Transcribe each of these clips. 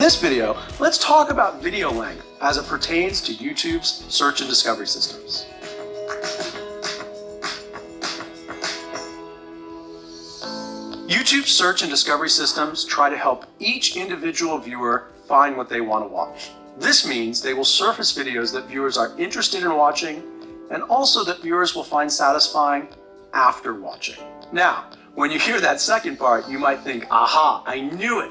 this video, let's talk about video length as it pertains to YouTube's search and discovery systems. YouTube's search and discovery systems try to help each individual viewer find what they want to watch. This means they will surface videos that viewers are interested in watching and also that viewers will find satisfying after watching. Now, when you hear that second part, you might think, aha, I knew it.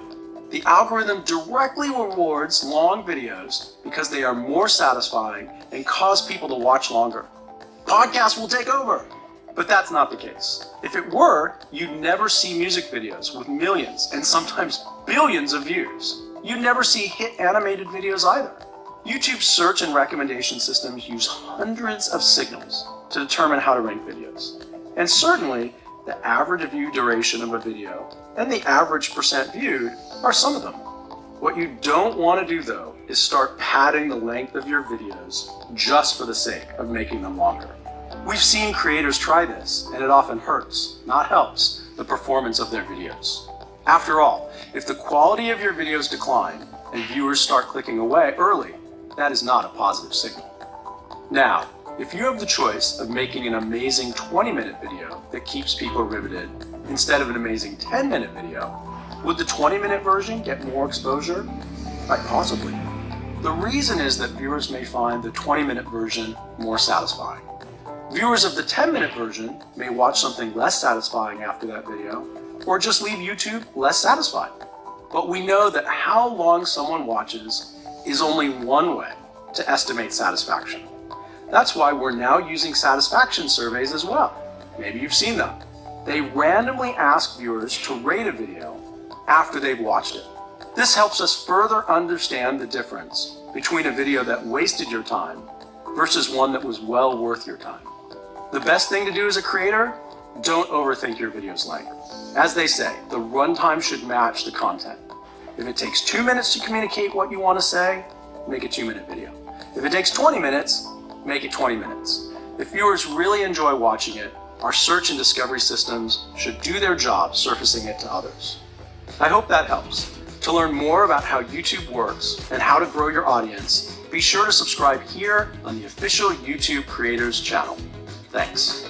The algorithm directly rewards long videos because they are more satisfying and cause people to watch longer. Podcasts will take over. But that's not the case. If it were, you'd never see music videos with millions and sometimes billions of views. You'd never see hit animated videos either. YouTube's search and recommendation systems use hundreds of signals to determine how to rank videos. And certainly, the average view duration of a video and the average percent viewed are some of them. What you don't want to do though is start padding the length of your videos just for the sake of making them longer. We've seen creators try this, and it often hurts, not helps, the performance of their videos. After all, if the quality of your videos decline and viewers start clicking away early, that is not a positive signal. Now, if you have the choice of making an amazing 20-minute video that keeps people riveted instead of an amazing 10-minute video, would the 20-minute version get more exposure? Quite possibly. The reason is that viewers may find the 20-minute version more satisfying. Viewers of the 10-minute version may watch something less satisfying after that video, or just leave YouTube less satisfied. But we know that how long someone watches is only one way to estimate satisfaction. That's why we're now using satisfaction surveys as well. Maybe you've seen them. They randomly ask viewers to rate a video after they've watched it. This helps us further understand the difference between a video that wasted your time versus one that was well worth your time. The best thing to do as a creator, don't overthink your video's length. As they say, the runtime should match the content. If it takes 2 minutes to communicate what you want to say, make a 2-minute video. If it takes 20 minutes, make it 20 minutes. If viewers really enjoy watching it, our search and discovery systems should do their job surfacing it to others. I hope that helps. To learn more about how YouTube works and how to grow your audience, be sure to subscribe here on the official YouTube Creators channel. Thanks.